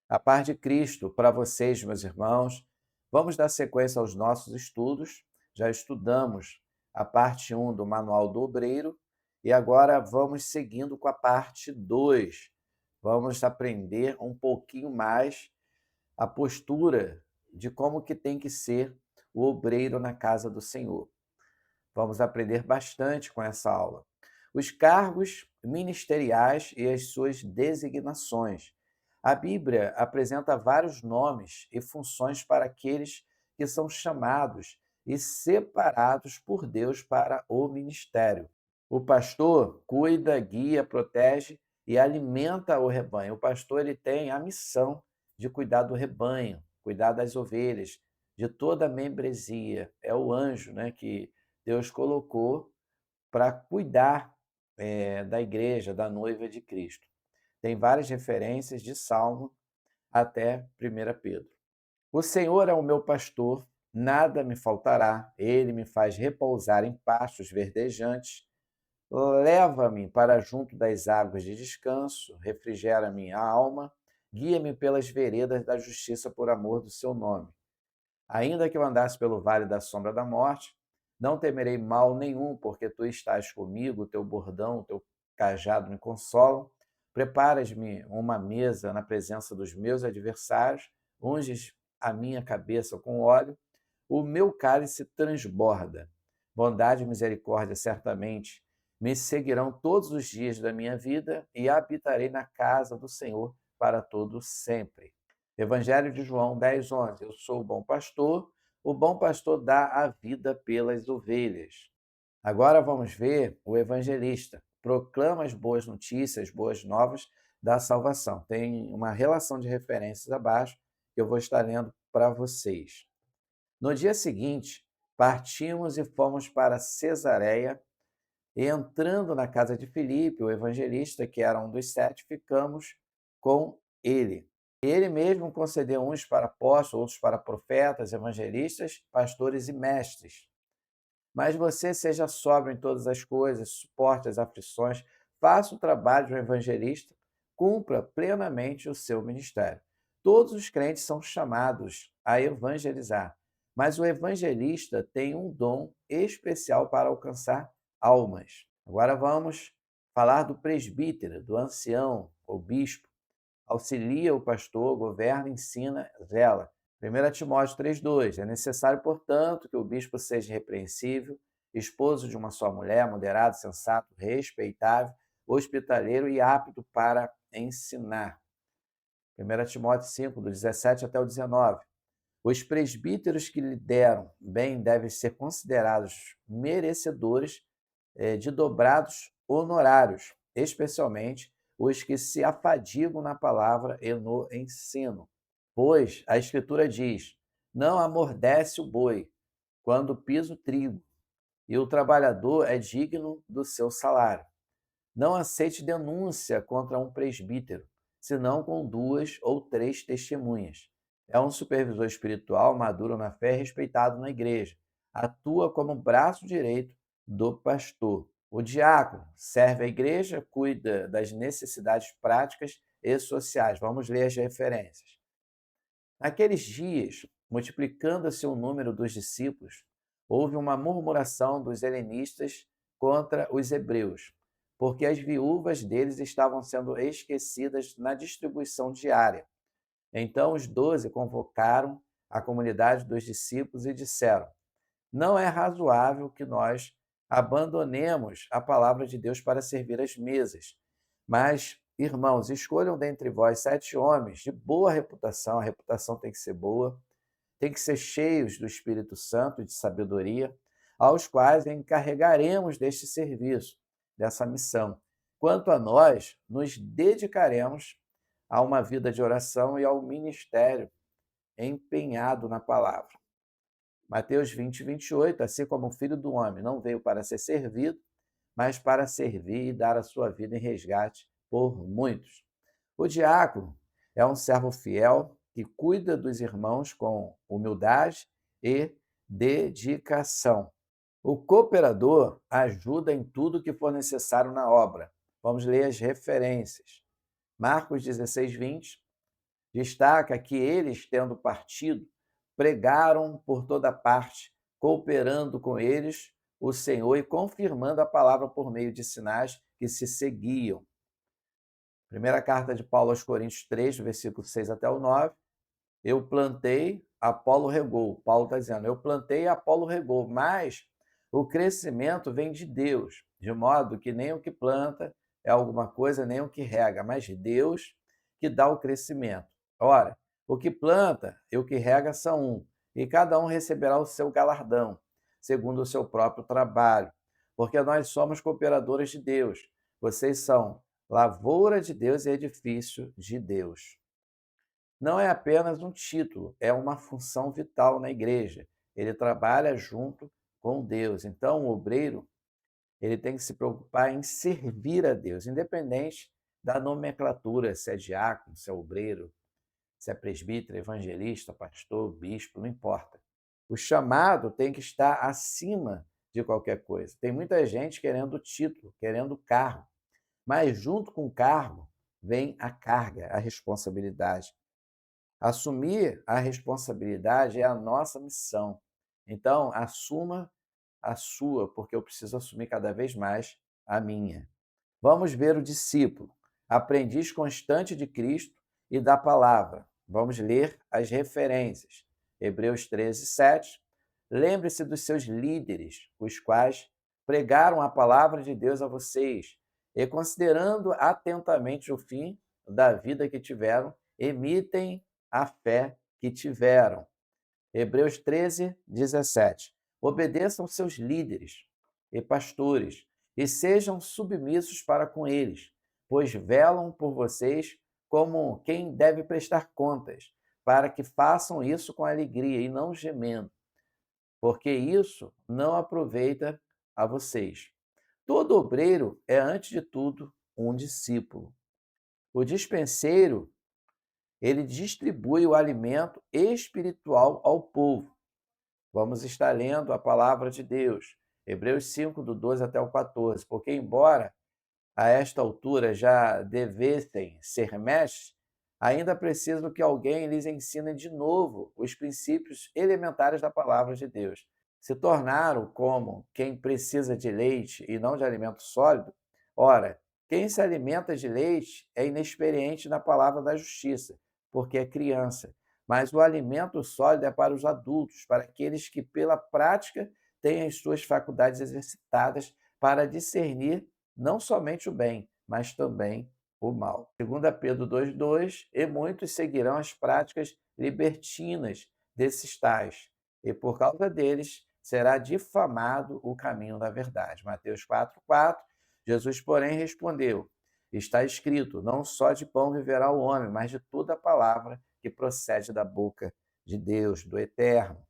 A paz de Cristo para vocês, meus irmãos. Vamos dar sequência aos nossos estudos. Já estudamos a parte um do Manual do Obreiro e agora vamos seguindo com a parte 2. Vamos aprender um pouquinho mais a postura de como que tem que ser o obreiro na casa do Senhor. Vamos aprender bastante com essa aula. Os cargos ministeriais e as suas designações. A Bíblia apresenta vários nomes e funções para aqueles que são chamados e separados por Deus para o ministério. O pastor cuida, guia, protege e alimenta o rebanho. O pastor ele tem a missão de cuidar do rebanho, cuidar das ovelhas, de toda a membresia. É o anjo, né, que Deus colocou para cuidar da igreja, da noiva de Cristo. Tem várias referências de Salmo até 1 Pedro. O Senhor é o meu pastor, nada me faltará. Ele me faz repousar em pastos verdejantes. Leva-me para junto das águas de descanso, refrigera minha alma, guia-me pelas veredas da justiça por amor do seu nome. Ainda que eu andasse pelo vale da sombra da morte, não temerei mal nenhum, porque tu estás comigo, o teu bordão, o teu cajado me consolam. Preparas-me uma mesa na presença dos meus adversários, unges a minha cabeça com óleo, o meu cálice transborda. Bondade e misericórdia certamente me seguirão todos os dias da minha vida e habitarei na casa do Senhor para todo sempre. Evangelho de João 10:11. Eu sou o bom pastor dá a vida pelas ovelhas. Agora vamos ver o evangelista. Proclama as boas notícias, boas novas da salvação. Tem uma relação de referências abaixo que eu vou estar lendo para vocês. No dia seguinte, partimos e fomos para Cesareia, e entrando na casa de Filipe, o evangelista, que era um dos 7, ficamos com ele. Ele mesmo concedeu uns para apóstolos, outros para profetas, evangelistas, pastores e mestres. Mas você seja sóbrio em todas as coisas, suporte as aflições, faça o trabalho de um evangelista, cumpra plenamente o seu ministério. Todos os crentes são chamados a evangelizar, mas o evangelista tem um dom especial para alcançar almas. Agora vamos falar do presbítero, do ancião ou bispo. Auxilia o pastor, governa, ensina, zela. 1 Timóteo 3:2. É necessário, portanto, que o bispo seja irrepreensível, esposo de uma só mulher, moderado, sensato, respeitável, hospitaleiro e apto para ensinar. 1 Timóteo 5, do 17 até o 19. Os presbíteros que lideram bem devem ser considerados merecedores de dobrados honorários, especialmente os que se afadigam na palavra e no ensino. Pois a Escritura diz: não amordece o boi quando pisa o trigo, e o trabalhador é digno do seu salário. Não aceite denúncia contra um presbítero, senão com 2 ou 3 testemunhas. É um supervisor espiritual maduro na fé, respeitado na igreja. Atua como braço direito do pastor. O diácono serve a igreja, cuida das necessidades práticas e sociais. Vamos ler as referências. Naqueles dias, multiplicando-se o número dos discípulos, houve uma murmuração dos helenistas contra os hebreus, porque as viúvas deles estavam sendo esquecidas na distribuição diária. Então os 12 convocaram a comunidade dos discípulos e disseram: não é razoável que nós abandonemos a palavra de Deus para servir as mesas. Mas, irmãos, escolham dentre vós 7 homens de boa reputação, a reputação tem que ser boa, tem que ser cheios do Espírito Santo e de sabedoria, aos quais encarregaremos deste serviço, dessa missão. Quanto a nós, nos dedicaremos a uma vida de oração e ao ministério empenhado na palavra. Mateus 20:28, assim como o Filho do Homem não veio para ser servido, mas para servir e dar a sua vida em resgate por muitos. O diácono é um servo fiel que cuida dos irmãos com humildade e dedicação. O cooperador ajuda em tudo que for necessário na obra. Vamos ler as referências. Marcos 16:20. Destaca que eles, tendo partido, pregaram por toda parte, cooperando com eles o Senhor e confirmando a palavra por meio de sinais que se seguiam. Primeira carta de Paulo aos Coríntios 3, versículo 6 até o 9. Eu plantei, Apolo regou. Paulo está dizendo, eu plantei, Apolo regou, mas o crescimento vem de Deus, de modo que nem o que planta é alguma coisa, nem o que rega, mas Deus que dá o crescimento. Ora, o que planta e o que rega são um, e cada um receberá o seu galardão, segundo o seu próprio trabalho, porque nós somos cooperadores de Deus. Vocês são lavoura de Deus e edifício de Deus. Não é apenas um título, é uma função vital na igreja. Ele trabalha junto com Deus. Então, o obreiro, ele tem que se preocupar em servir a Deus, independente da nomenclatura, se é diácono, se é obreiro, se é presbítero, evangelista, pastor, bispo, não importa. O chamado tem que estar acima de qualquer coisa. Tem muita gente querendo título, querendo cargo, mas junto com o cargo vem a carga, a responsabilidade. Assumir a responsabilidade é a nossa missão. Então, assuma a sua, porque eu preciso assumir cada vez mais a minha. Vamos ver o discípulo, aprendiz constante de Cristo e da palavra. Vamos ler as referências. Hebreus 13, 7. Lembre-se dos seus líderes, os quais pregaram a palavra de Deus a vocês, e considerando atentamente o fim da vida que tiveram, emitem a fé que tiveram. Hebreus 13, 17. Obedeçam seus líderes e pastores e sejam submissos para com eles, pois velam por vocês como quem deve prestar contas, para que façam isso com alegria e não gemendo, porque isso não aproveita a vocês. Todo obreiro é, antes de tudo, um discípulo. O dispenseiro, ele distribui o alimento espiritual ao povo. Vamos estar lendo a palavra de Deus, Hebreus 5, do 12 até o 14, porque embora a esta altura já devessem ser mestres, ainda precisam que alguém lhes ensine de novo os princípios elementares da palavra de Deus. Se tornaram como quem precisa de leite e não de alimento sólido. Ora, quem se alimenta de leite é inexperiente na palavra da justiça, porque é criança. Mas o alimento sólido é para os adultos, para aqueles que, pela prática, têm as suas faculdades exercitadas para discernir não somente o bem, mas também o mal. 2 Pedro 2,2, e muitos seguirão as práticas libertinas desses tais, e por causa deles será difamado o caminho da verdade. Mateus 4,4, Jesus, porém, respondeu, está escrito, não só de pão viverá o homem, mas de toda a palavra que procede da boca de Deus, do Eterno.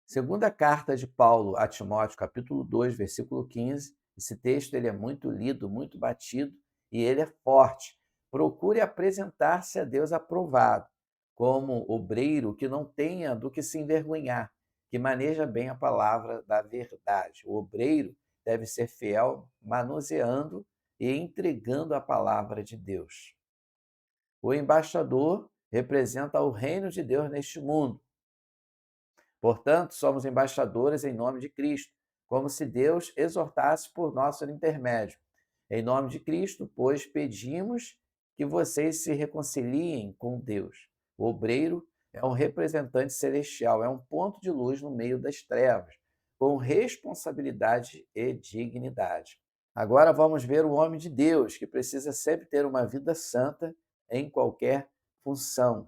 Segunda carta de Paulo a Timóteo, capítulo 2, versículo 15. Esse texto ele é muito lido, muito batido e ele é forte. Procure apresentar-se a Deus aprovado, como obreiro que não tenha do que se envergonhar, que maneja bem a palavra da verdade. O obreiro deve ser fiel, manuseando e entregando a palavra de Deus. O embaixador representa o reino de Deus neste mundo. Portanto, somos embaixadores em nome de Cristo, como se Deus exortasse por nosso intermédio. Em nome de Cristo, pois, pedimos que vocês se reconciliem com Deus. O obreiro é um representante celestial, é um ponto de luz no meio das trevas, com responsabilidade e dignidade. Agora vamos ver o homem de Deus, que precisa sempre ter uma vida santa em qualquer função.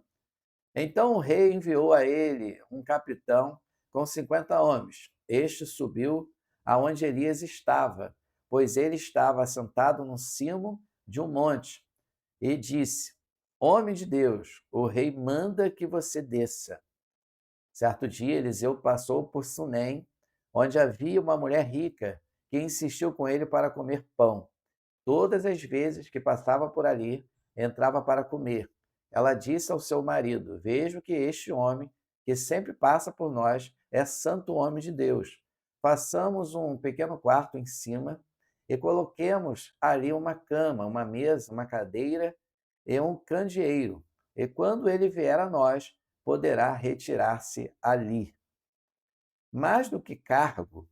Então o rei enviou a ele um capitão com 50 homens. Este subiu aonde Elias estava, pois ele estava assentado no cimo de um monte, e disse, homem de Deus, o rei manda que você desça. Certo dia, Eliseu passou por Sunem, onde havia uma mulher rica que insistiu com ele para comer pão. Todas as vezes que passava por ali, entrava para comer. Ela disse ao seu marido, vejo que este homem, que sempre passa por nós, é santo homem de Deus. Façamos um pequeno quarto em cima e coloquemos ali uma cama, uma mesa, uma cadeira e um candeeiro. e quando ele vier a nós, poderá retirar-se ali. Mais do que cargo,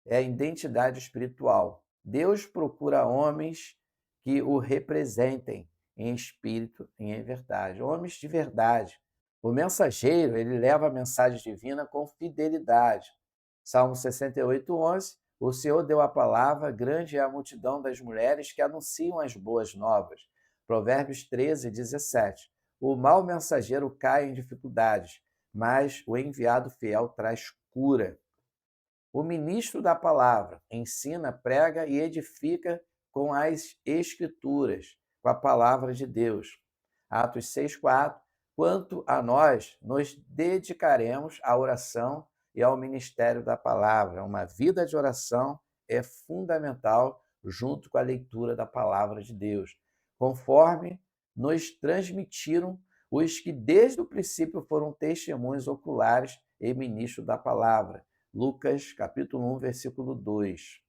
é a identidade espiritual. Deus procura homens que o representem em espírito e em verdade, homens de verdade. O mensageiro, ele leva a mensagem divina com fidelidade. Salmo 68, 11. O Senhor deu a palavra, grande é a multidão das mulheres que anunciam as boas novas. Provérbios 13, 17. O mau mensageiro cai em dificuldades, mas o enviado fiel traz cura. O ministro da palavra ensina, prega e edifica com as escrituras, com a palavra de Deus. Atos 6:4. Quanto a nós, nos dedicaremos à oração e ao ministério da palavra. Uma vida de oração é fundamental junto com a leitura da palavra de Deus, conforme nos transmitiram os que desde o princípio foram testemunhos oculares e ministros da palavra. Lucas, capítulo 1, versículo 2.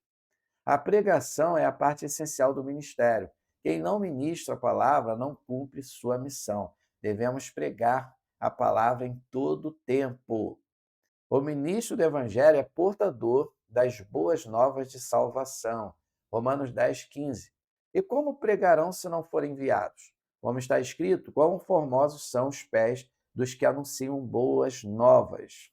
A pregação é a parte essencial do ministério. Quem não ministra a palavra não cumpre sua missão. Devemos pregar a palavra em todo o tempo. O ministro do evangelho é portador das boas novas de salvação. Romanos 10, 15. E como pregarão se não forem enviados? Como está escrito, quão formosos são os pés dos que anunciam boas novas.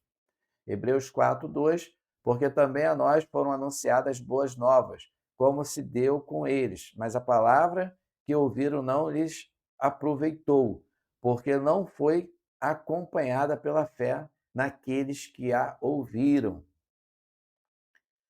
Hebreus 4, 2, porque também a nós foram anunciadas boas novas, como se deu com eles, mas a palavra que ouviram não lhes aproveitou, porque não foi acompanhada pela fé naqueles que a ouviram.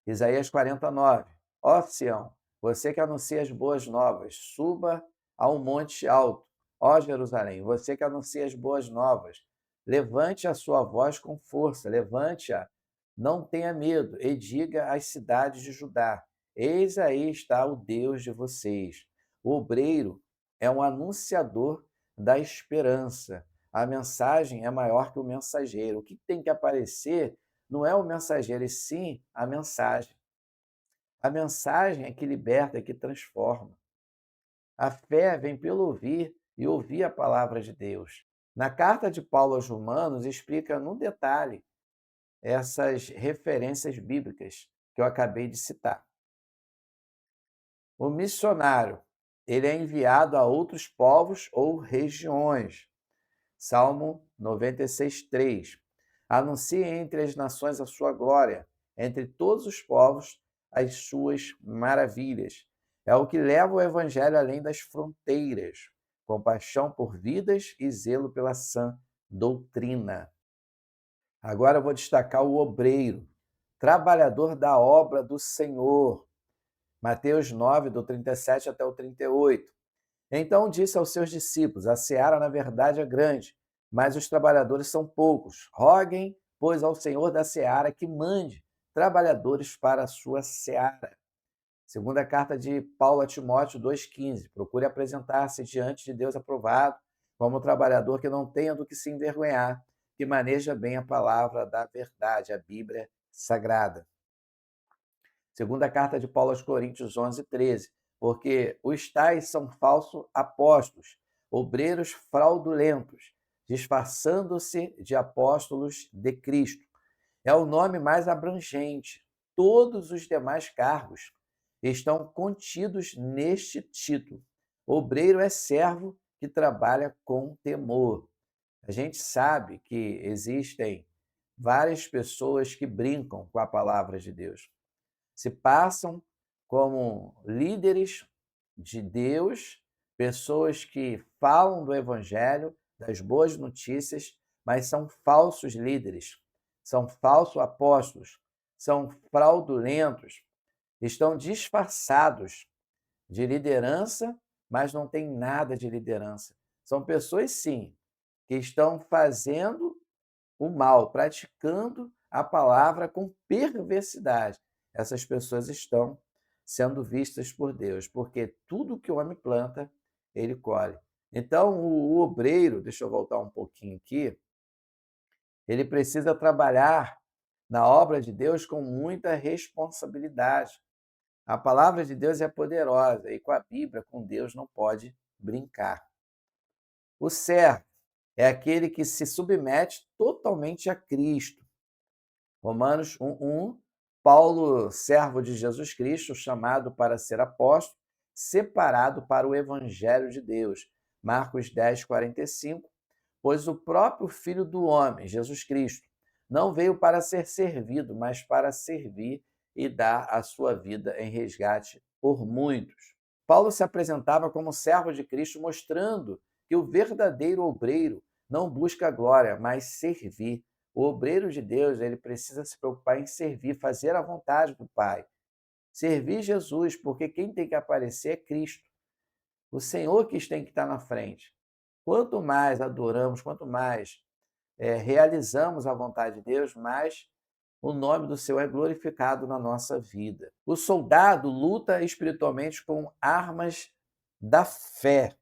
Isaías 49. Ó Sião, você que anuncia as boas novas, suba ao monte alto. Ó Jerusalém, você que anuncia as boas novas, levante a sua voz com força, levante-a, não tenha medo, e diga às cidades de Judá: eis aí está o Deus de vocês. O obreiro é um anunciador da esperança. A mensagem é maior que o mensageiro. O que tem que aparecer não é o mensageiro, e sim a mensagem. A mensagem é que liberta, é que transforma. A fé vem pelo ouvir e ouvir a palavra de Deus. Na carta de Paulo aos Romanos, explica no detalhe essas referências bíblicas que eu acabei de citar. O missionário, ele é enviado a outros povos ou regiões. Salmo 96, 3. Anuncie entre as nações a sua glória, entre todos os povos as suas maravilhas. É o que leva o evangelho além das fronteiras, compaixão por vidas e zelo pela sã doutrina. Agora eu vou destacar o obreiro, trabalhador da obra do Senhor. Mateus 9, do 37 até o 38. Então disse aos seus discípulos: a seara, na verdade, é grande, mas os trabalhadores são poucos. Roguem, pois, ao Senhor da seara que mande trabalhadores para a sua seara. Segunda carta de Paulo a Timóteo 2,15. Procure apresentar-se diante de Deus aprovado, como um trabalhador que não tenha do que se envergonhar, que maneja bem a palavra da verdade, a Bíblia Sagrada. Segunda carta de Paulo aos Coríntios 11, 13. Porque os tais são falsos apóstolos, obreiros fraudulentos, disfarçando-se de apóstolos de Cristo. É o nome mais abrangente. Todos os demais cargos estão contidos neste título. Obreiro é servo que trabalha com temor. A gente sabe que existem várias pessoas que brincam com a palavra de Deus. Se passam como líderes de Deus, pessoas que falam do evangelho, das boas notícias, mas são falsos líderes, são falsos apóstolos, são fraudulentos, estão disfarçados de liderança, mas não tem nada de liderança. São pessoas, sim, que estão fazendo o mal, praticando a palavra com perversidade. Essas pessoas estão sendo vistas por Deus, porque tudo que o homem planta, ele colhe. Então, o obreiro, deixa eu voltar um pouquinho aqui, ele precisa trabalhar na obra de Deus com muita responsabilidade. A palavra de Deus é poderosa e com a Bíblia, com Deus, não pode brincar. O servo é aquele que se submete totalmente a Cristo. Romanos 1:1, Paulo, servo de Jesus Cristo, chamado para ser apóstolo, separado para o evangelho de Deus. Marcos 10:45, pois o próprio Filho do homem, Jesus Cristo, não veio para ser servido, mas para servir e dar a sua vida em resgate por muitos. Paulo se apresentava como servo de Cristo, mostrando que o verdadeiro obreiro não busca glória, mas servir. O obreiro de Deus, ele precisa se preocupar em servir, fazer a vontade do Pai. Servir Jesus, porque quem tem que aparecer é Cristo. O Senhor que tem que estar na frente. Quanto mais adoramos, quanto mais realizamos a vontade de Deus, mais o nome do Senhor é glorificado na nossa vida. O soldado luta espiritualmente com armas da fé,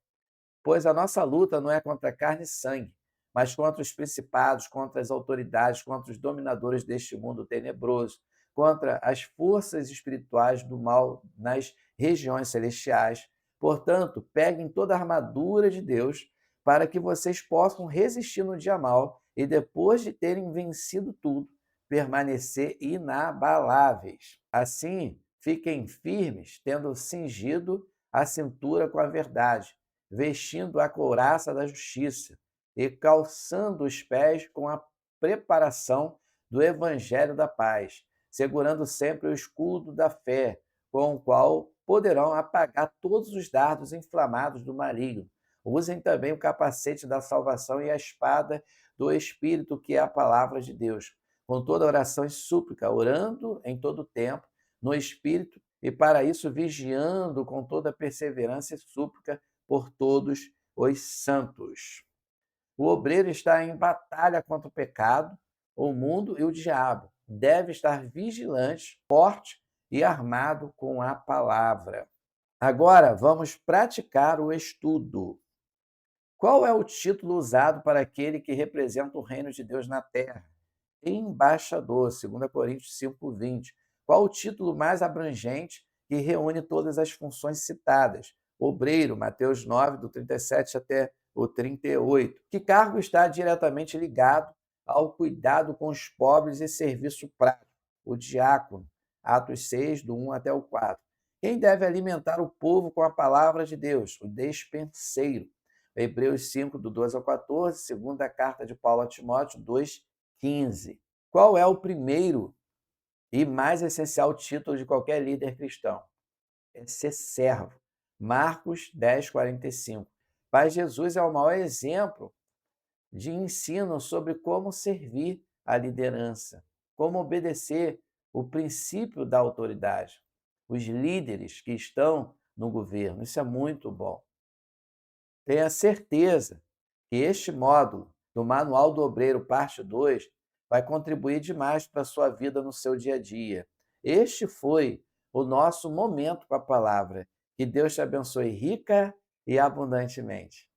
pois a nossa luta não é contra carne e sangue, mas contra os principados, contra as autoridades, contra os dominadores deste mundo tenebroso, contra as forças espirituais do mal nas regiões celestiais. Portanto, peguem toda a armadura de Deus para que vocês possam resistir no dia mal e, depois de terem vencido tudo, permanecer inabaláveis. Assim, fiquem firmes, tendo cingido a cintura com a verdade, vestindo a couraça da justiça e calçando os pés com a preparação do evangelho da paz, segurando sempre o escudo da fé, com o qual poderão apagar todos os dardos inflamados do maligno. Usem também o capacete da salvação e a espada do Espírito, que é a palavra de Deus, com toda oração e súplica, orando em todo tempo no Espírito e, para isso, vigiando com toda perseverança e súplica por todos os santos. O obreiro está em batalha contra o pecado, o mundo e o diabo. Deve estar vigilante, forte e armado com a palavra. Agora vamos praticar o estudo. Qual é o título usado para aquele que representa o reino de Deus na terra? Embaixador, 2 Coríntios 5:20. Qual o título mais abrangente que reúne todas as funções citadas? Obreiro, Mateus 9, do 37 até o 38. Que cargo está diretamente ligado ao cuidado com os pobres e serviço prático? O diácono, Atos 6, do 1 até o 4. Quem deve alimentar o povo com a palavra de Deus? O despenseiro. Hebreus 5, do 12 ao 14, segunda carta de Paulo a Timóteo 2:15. Qual é o primeiro e mais essencial título de qualquer líder cristão? É ser servo. Marcos 10:45. Pai Jesus é o maior exemplo de ensino sobre como servir a liderança, como obedecer o princípio da autoridade. Os líderes que estão no governo, isso é muito bom. Tenha certeza que este módulo do Manual do Obreiro, parte 2, vai contribuir demais para a sua vida no seu dia a dia. Este foi o nosso momento com a palavra. Que Deus te abençoe rica e abundantemente.